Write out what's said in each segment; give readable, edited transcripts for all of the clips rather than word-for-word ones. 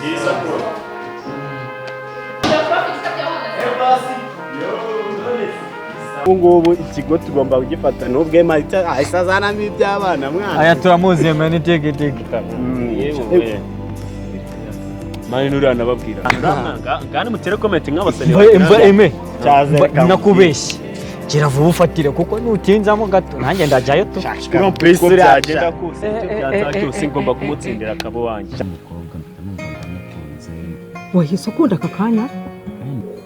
Byiza bro. Ngubu ikigo tugomba kugifata n'ubwe mahita ahisazanamo iby'abana mwana. Aya turamuzi mani tege. Yewe. Mani nuri nababwira. Ngani mutere comment nk'abasani. Imva eme. Nakubeshye. Gira vuba ufatire kuko nutinzamo gato nanjye ndajyayo tu. Kuko place byagenda kose cyose ngomba kumutsindira akabo wanjye. Wahise ukunda aka kanya?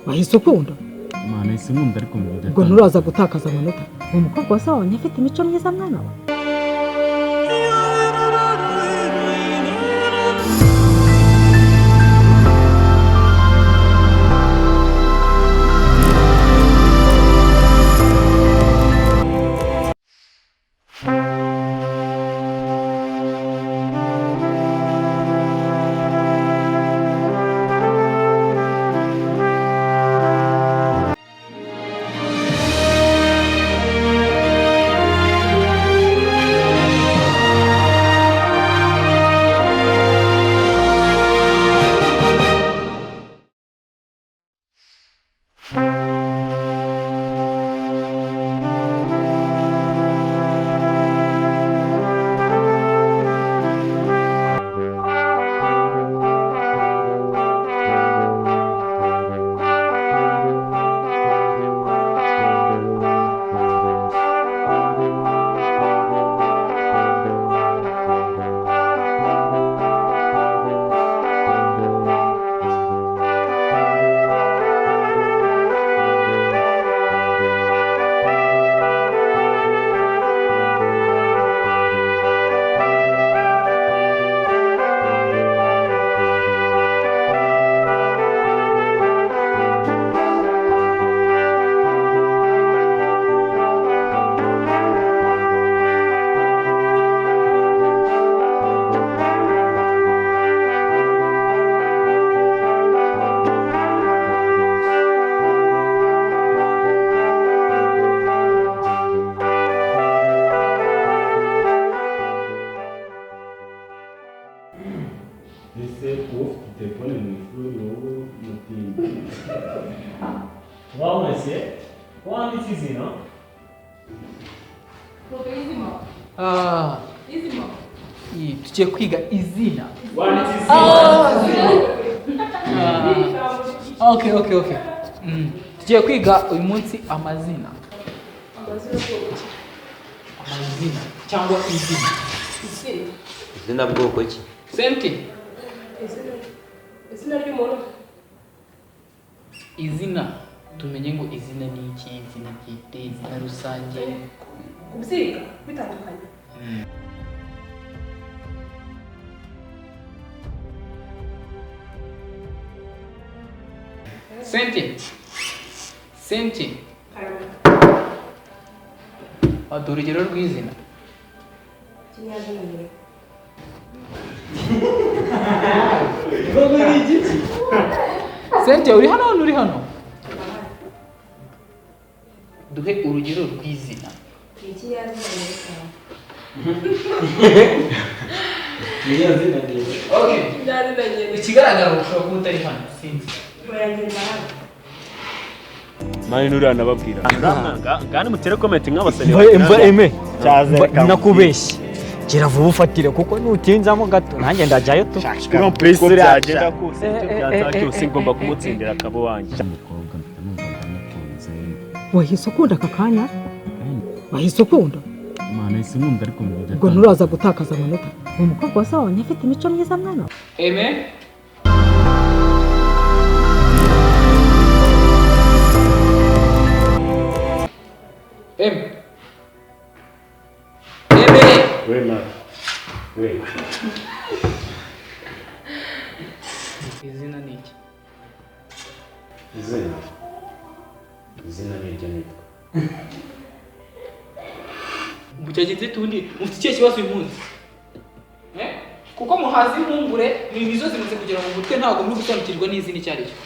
Wahise ukunda? Mana isi nkunda ariko mubida. Ngo nturaza gutakaza amanota. Umukobwa wase wabonye afite imico myiza mwana we. Wow, monsieur. Quando diz não? Izina. Tugiye kwiga izina. Okay. Tugiye kwiga uyu munsi amazina. Amazina cyangwa izina. Izina bwoko ki? Senti. Izina ry'umuntu. Izina tumenye ngo izina ni iki, izina bwite, izina rusange. Kubyiga bitandukanye. Senti. Adu urugero rw'izina. Kinyazina nyine. Senti uri hano? Duhe urugero rw'izina. Ikinyazina nyine. Okay. Kinyazina nyine. Ikigaragara ushobora kuba utari hano. Sinzi. Bayagenda hano. Mani nuri nababwira. Ngani mutere comment nk'abasani. Imva eme. Nakubeshye. Gira vuba ufatire kuko nutinzamo gato nanjye ndajyayo tu. Kuko place byagenda kose cyose ngomba kumutsindira akabo wanjye. Wahise ukunda aka kanya? Wahise ukunda? Mana isi nkunda ariko mubida. Ngo nturaza gutakaza amanota. Umukobwa wase wabonye afite imico myiza mwana we. Amen. Izina ni iki? Izina ni iryo nitwa. Mucyagenze tundi mufite ikihe kibazo uyu munsi? Kuko muhazi impungure ni ibizo zimaze kugera mu mutwe ntabwo muri gusobanukirwa n'izina icyo ari cyo.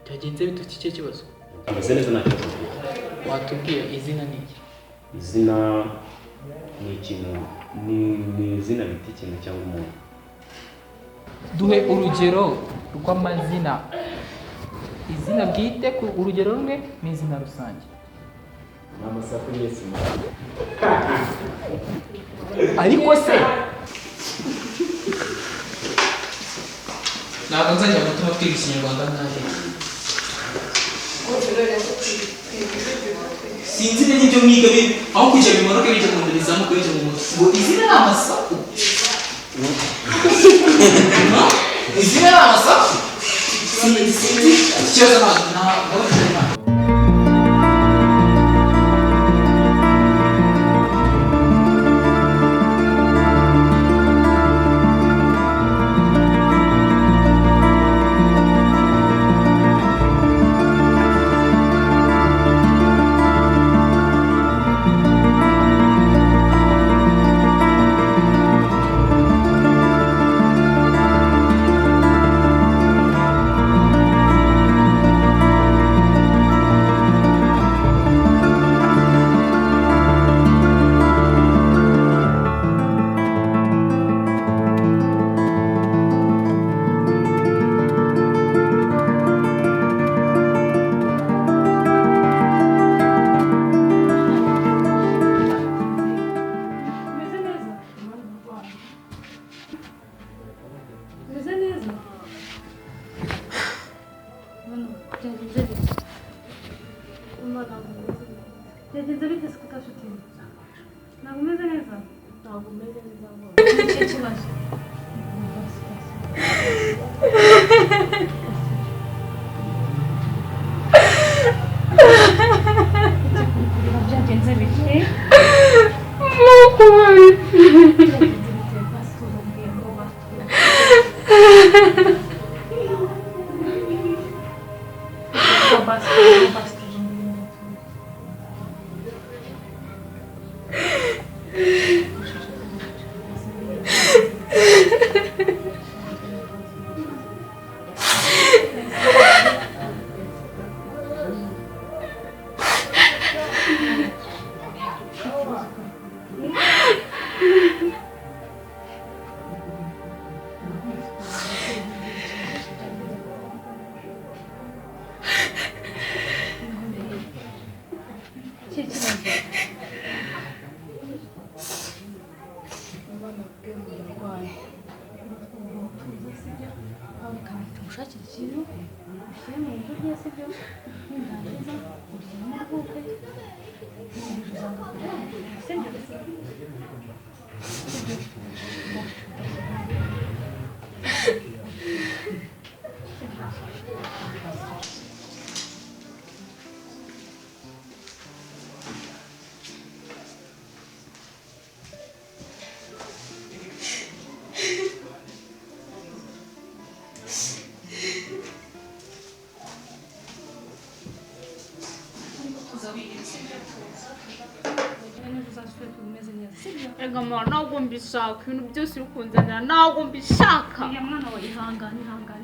Cyagenze bitufite ikihe kibazo? Ameze neza nta kibazo. Watubwiye izina ni iki? Izina ni ikintu ni izina bita ikintu cyangwa umuntu. Duhe urugero rw'amazina. Izina bwite ku urugero rumwe ni izina rusange. Amasafuriya sima. Ariko se ntabwo nzajya gutuma twiga ikinyarwanda nabi. Sinzi n'ibyo mwiga aho kujya bimanuke bijya mu ndimi zamuka bijya mu mutwe. Ngo izina ni amasaku. Izina ni amasaku. Sinzi ikibazo ntabwo Egama ntabwo mbishaka ibintu byose uri kunzanira ntabwo mbishaka. Iya mwana wa ihangane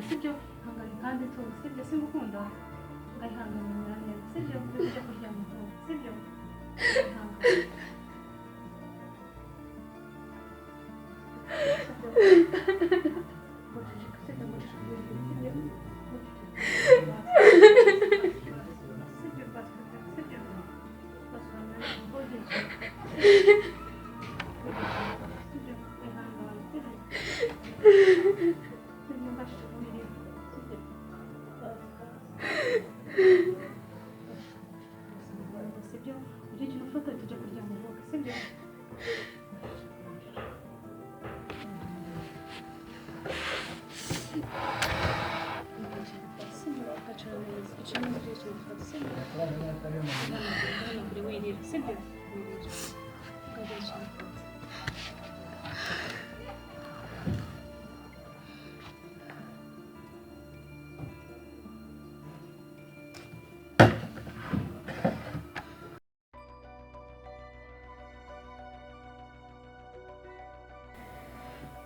sibyo ihangane kandi tuzi sibyo simukunda ngahangane neza sibyo kujya kuryama sibyo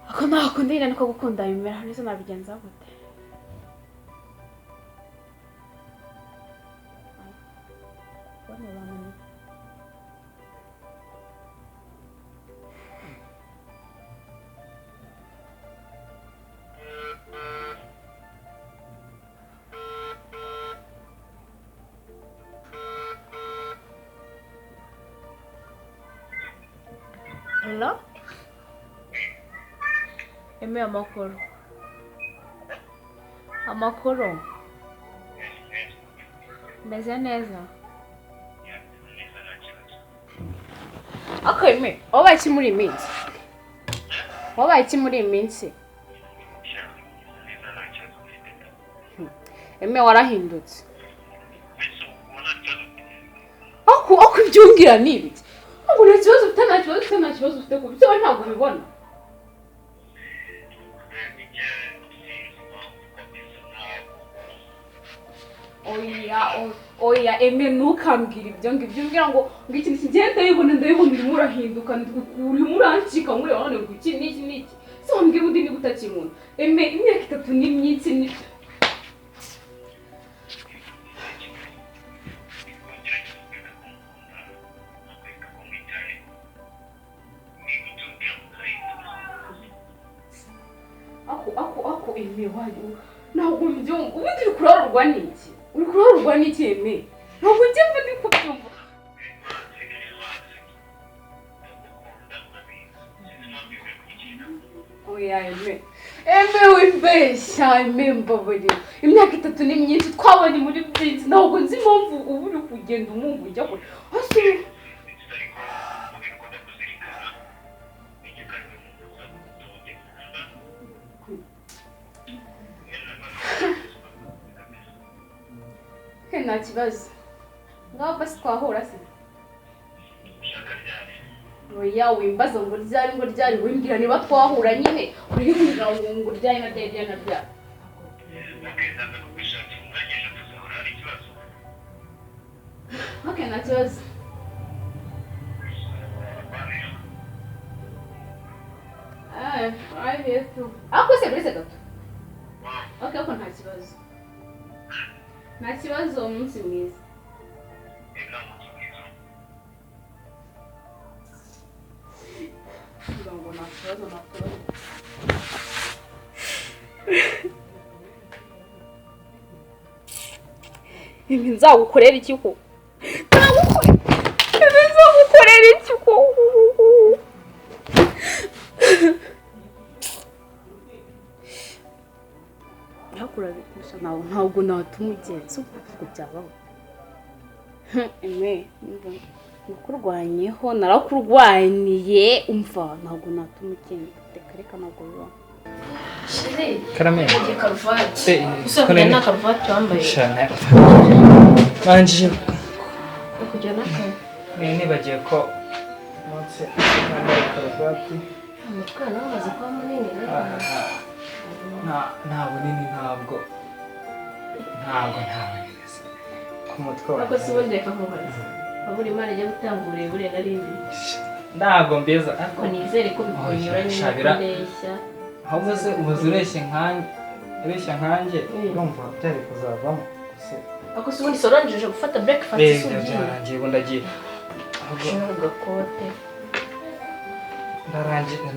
Ako nakundira niko gukunda bimera nizo nabigenza gute? Hello? Eme amakuru. Amakuru. Meze neza. Okay, me. Wabaye iki muri iminsi? Wabaye iki muri iminsi? Eme warahindutse. Ako ibyungira nibi. Ako nta kibazo ufite, nta kibazo ufite ku byo ntabwo ubibona. Oya, Eme ntukambwira ibyo ngibyo umbwira ngo ikintu kigenda ndabibona urimo urahinduka urimo urancika nkureba none ngo iki n'iki. Se wambwira undi niba utakimuna. Eme imyaka 3 ni myinshi ni Ako Eme wayo ntabwo mbyumva ubundi uri kurarurwa n'iki? Uri kurarurwa n'iki Eme? Ntabwo njye ndi kubyumva. Oya Eme wibeshya Eme mbabarira. Imyaka 3 ni myinshi twabanye muri byinshi ntabwo nzi impamvu ubu uri kugenda umwumva ujya kure. Hasi nta kibazo. Ngaho basi twahura se. Oya wimbaza ngo ryari wimbwira niba twahura nyine urihimbira ngo ryari na bya. Okay, nta kibazo. I hear too. Ako se brise gato. Okay, ako nta kibazo. Nta kibazo umunsi mwiza. Ngo nta kibazo. Ibi nzagukorera iki ko? Nzagukorera iki ko? Nakurabikusha ntabwo natuma ugenza uko byabaho. Eme nakurwanyeho narakurwaniye umva ntabwo natuma ugenda reka ntabwo bibaho. Shire. Karamenya. Ngiye karuvati. Usabye na karuvati wambaye. Shana. Manje. Kujyana ka. Nibagiye ko munsi nambaye karuvati. Umutwana wamaze kwa munini nta bunini ntabwo neza ku mutwe wawe. Ako sibonde kamubaza. Aburi Imana ijya gutanga uburebure narindi. Ntabwo mbeza Ko nizere ko bikonyuranye n'indeshya. ahubwo se ubuzureshye nkanjye urumva byari kuzavamo se. Ako sibundi soranjije gufata breakfast sugiye. Ngiye ndagiye. Ahubwo gakote.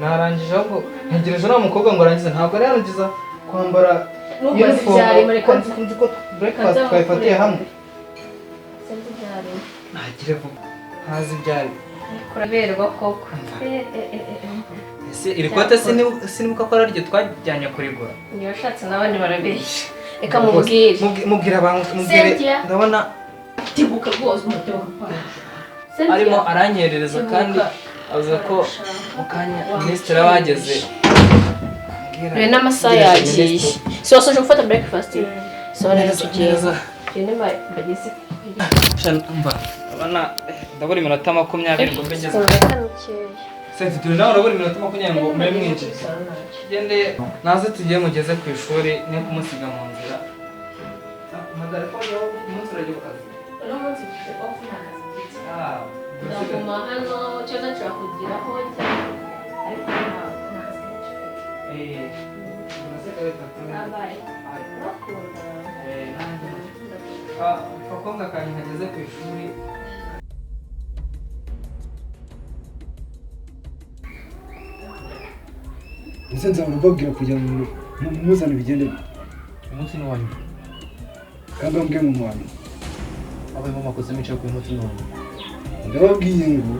Narangije ahubwo ntegereje na mukobwa ngo arangize ntabwo arangiza kwambara uniform kunzi ko breakfast twayifatiye hamwe. Senzi byari. Nagire vuba hazi byari. Kuraberwa koko. Ese iri kote sinibuka ko araryo twajyanye kurigura. Niyo shatse nabandi barabeshya. Eka mubwire. Mubwira abantu mubwire ndabona tibuka rwose umutima wakapana. arimo aranyerereza kandi avuze ko mukanya ministre abageze. Rero n'amasaha yagiye. Si wasoje gufata breakfast. So rero tugiye. Jene bageze. Mba abana ndabura iminota 20 ngo mbegeze. Sente turi nawe urabura iminota 20 ngo mbe mwinjije. Gende naze tugiye mugeze ku ishuri ne kumusiga mu nzira. Madare ko yo umunsi urajye ku kazi. Uno munsi tuje off nakazi. Ndaguma hano cyaza nshaka hoja. Ariko Bye. Fakobwa kanye nkageze ku ishuri. Nsenza urababwira kugira ngo mumuzane bigende. Umunsi ni wanyu. Kandi ambwe mu mwana. Abaye mama koze mica ku munsi ni wanyu. Ndababwiye ngo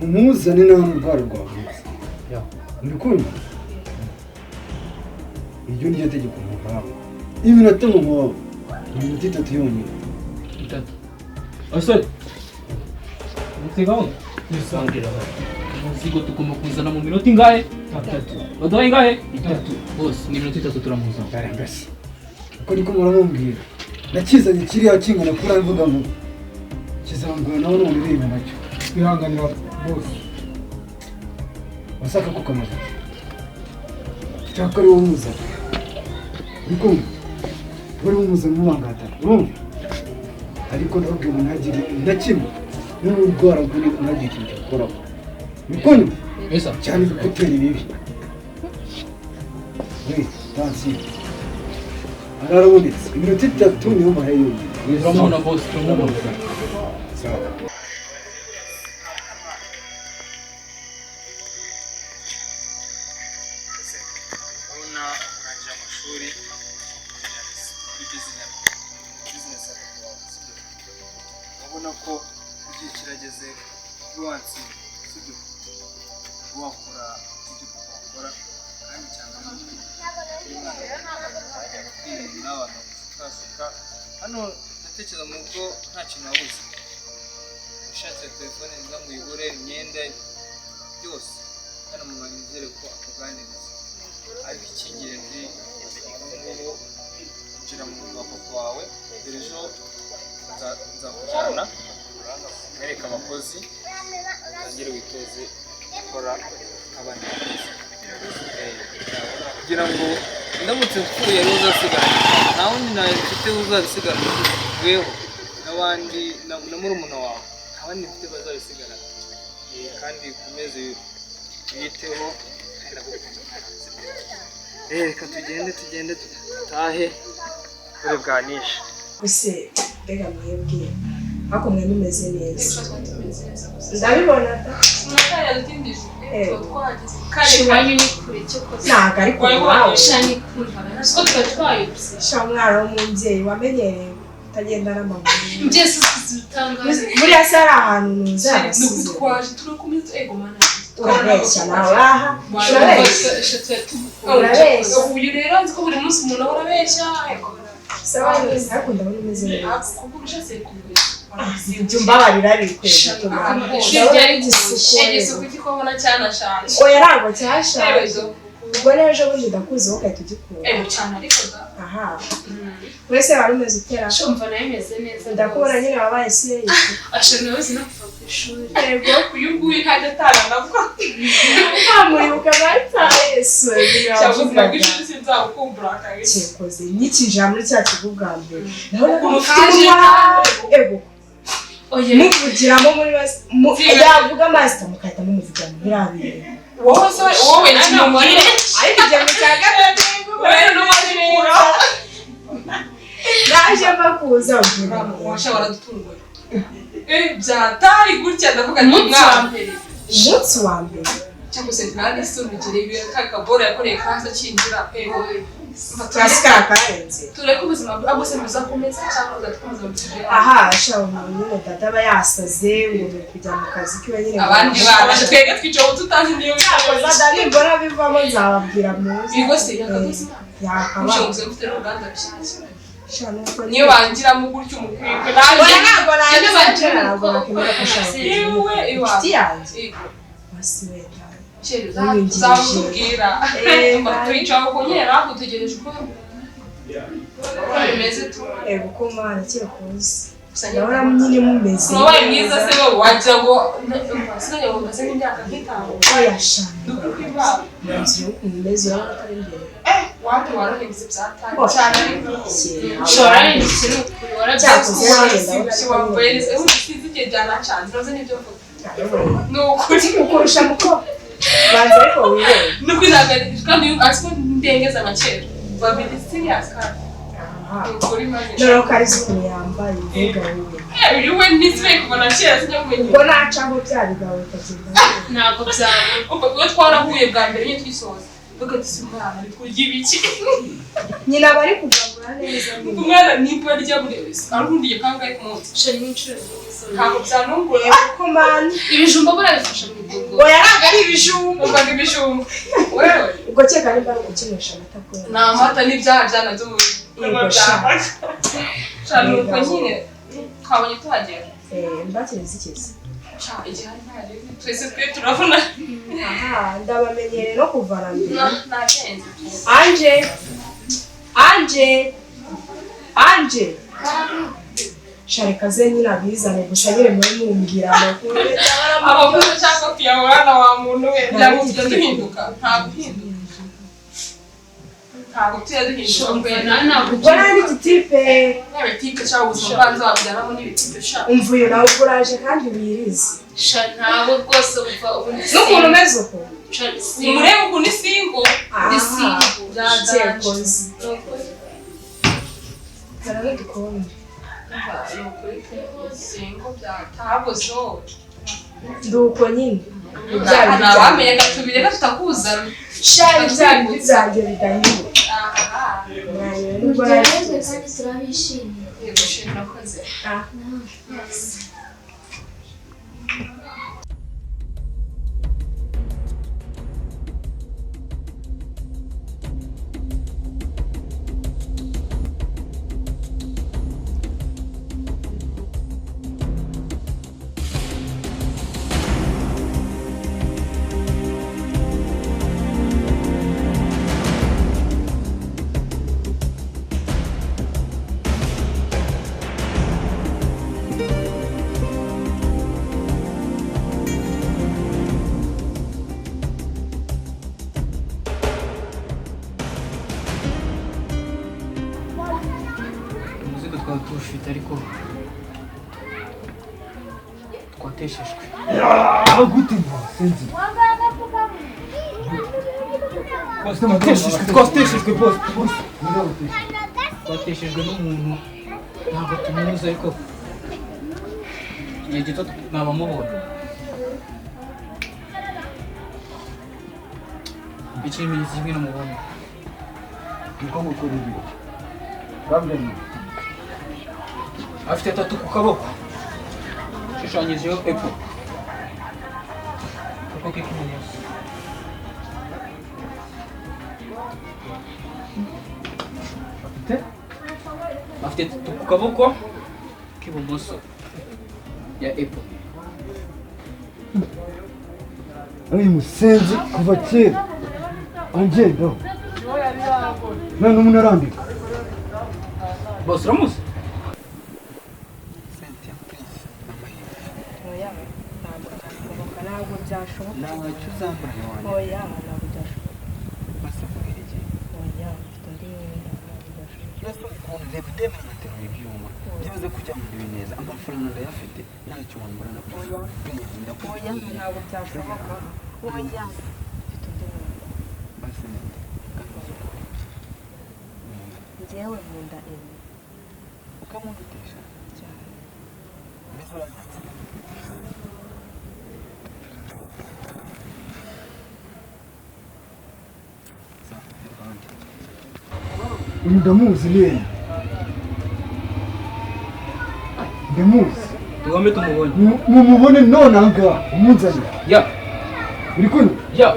umuzane nawe n'urwara rwavutse urukundo iryo ni ryo tegeko muhawe iminota muhawe iminota 3 yonyine 3 asore mutega Bisangira. umuzigo tugomba kuzana mu minota ingahe 3 baduhaye ingahe 3 bose ni minota 3 turamuzana barambasi uko niko muramubwira nakizanye kiriya kingana kuri avuga ngo kizangana nawe n'umurimo nacyo kwihanganira bose wasaka kukamaza cyakora umuza urukundo uri umuza n'umwangata urumva ariko ntabwo munagire ndakimwe n'urwara rw'uni munagire ikintu gukora urukundo esa cyane gutera ibibi we tansi ararabonetse iminota 3 niyo mahe yonyine turamubona bose turamubona sawa ko igihe kirageze ruwansi sibyo wakora ibyo ukora kandi cyane n'abantu basuka hano ndatekereza mu bwo nta kintu wabuze ushatse telefone nziza ngo uyigure imyenda byose hano mu banizere ko akuganiriza ariko icy'ingenzi ngubu kugira mu rugo papa wawe ejo nzakujyana mwereka abakozi utangire witoze gukora nk'abandi kugira ngo ndamutse mpfuye rero uzasigara nta wundi nawe mfite uzabisigara weho n'abandi na murumuna wawe nta bandi mfite bazabisigara kandi ukomeze wiyiteho reka tugende dutahe dore bwanishe ese mbega mwebwe ariko mwe mumeze neza ndabibona ntabwo ariko wawe sha umwana w'umubyeyi wamenyereye utagenda n'amaguru buriya se ari ahantu muza urabeshya nawe aha urabeshya uyu rero nzi ko buri munsi umuntu ahora abeshya sawa neza ariko ndabona umeze neza ibyo mbabarira ari kwezi igisuku kikobona cyanashaje oya ntabwo cyashaje ubwo n'ejo bundi ndakuzi wowe ugahita ugikura cyane ariko da aha wese wari umeze utera shumva nawe meze neza ndakubona nyine wabaye siyeyi ashobora wese no kuva ku ishuri yego uyu nguyu ntajya atanga nabwo muribuka bataye yesu cyavuga ko ishuri sinzakumbura akabisi cyekoze nikija muri cya kigo bwa mbere ukuntu kaje ego muvugiramo muri yavuga master mukahita mumuvugira mu birabire wowe n'umugore ariko ijya mu cya gatatu rero n'umugore naje mbakuza washobora gutungura byatari gutya ndavuga ni umunsi wa mbere cyangwa se nari surugire ibi kakabora yakoreye kaza kinjira turasikara karenze tureke ubuzima bwose buzakomeza cyangwa uzakomeza mu kigo aha shawo nyine data aba yasaze ngo ni kujya mu kazi kiwe nyine abandi baraje twege twicaye tutazi niyo cyakoze ndabibona bivamo nzababwira muzi bigose yakaguze yakaba mfite n'uruganda rushyashya niyo bangiramo gutyo umukwikwe nanjye ntabwo nanjye ntabwo nakemera gushaka yewe inshuti yanjye basi we uzamubwira twicaye ku nkera dutegereje uko bimeze ego ko mana cyekoze ndabona nyine mumeze wabaye mwiza se wowe wagira ngo sinajya ngo ngase nk'imyaka nk'itanu wayashana nzi umeze urabona ko ari imbere wandi warahebye byatari cyane ariko ushobora n'indishyi n'ukuri cyakoze wambaye neza usize igihe byanacanze uraze n'ibyo mvuga ni ukuri ukurusha mukobwa banza ariko wirebe no kwizaganira kandi asiko ndengeza makera babiri serious kandi ukuri manye dore ko ari ukuntu yambaye mbega wowe uyu we nizwe kubona kera sinjya kumenya ubwo nacaho bya bigawe ukagenda ntabwo byaba ubwo twarahuye bwa mbere nyine twisoza tuvuge dusimburana bitwurya ibiki nyina bari kugabura neza umwana nibura rya buri wese arundiye kangahe ku munsi shari n'inshuro ntabwo byanunguye kuko man ibijumba burabifasha mu bwongo oya ntabwo ari ibijumba umvaga ibijumba wewe ubwo cyeka nimba ari gukinisha amata ko ni amata n'ibyaha byanabyo cyane uko nyine twabonye tuhagera mbakiriza ikizi igihari ntari twese twe turavuna aha ndabamenyere no kuvana mbere nagenze anje shari kaze nyine abizane gusa nyine muri mumbwira amakuru cyangwa kuyahorana wa muntu we byaba tujya duhinduka ntabwo uhinduka ntabwo tujya duhinduka ubwo nari igitipe n'ibitipe cyangwa ubuzima bwanza wabyaramo n'ibitipe ushaka umvuyo nawe uraje kandi wirize ntabwo rwose uva ubundi n'ukuntu umeze uko umurebe ukuntu isingo isingo byadanze karame dukonje nduko nyine nabamenye gatubire gatutaguzana shari byanyu bizanjye bidahinduka nubwo nari kandi turabishimiye yego shimira koze tufite ariko twateshejwe gute ngo sinzi twateshejwe bose twateshejwe n'umuntu ntabwo tumuzi ariko igihe gito nabamubonye ikimenyetso kimwe n'umubonye niko mukora ibyo bambye afite tatu ku kaboko ishushanyijeho epo kuko k'ikimenyetso afite tatu ku kaboko k'ibumoso ya epo ari musenzi kuva kera angenda none umuntu arambika bose uramuzi ntabwo byashoboka ntacyo uzambura iwanjye oya ntabwo byashoboka basafurira igihe oya mfite undi mwenda ntabwo byashoboka reba udema naterura ibyuma byibuze kujya mu bibi neza amafaranga ndayafite ntacyo wambura na oya ntabwo byashoboka oya mfite undi mwenda basi njyewe nkunda ibi ukamudutesha cyane mbese urabizi uyu ndamuzi neza ndamuzi tugombe tumubone mumubone none ahangaha umunzanira ya uri kumwe ya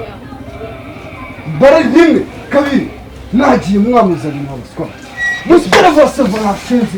bara rimwe kabiri nagiye mwamuzanira abaswa musipera bose barashinze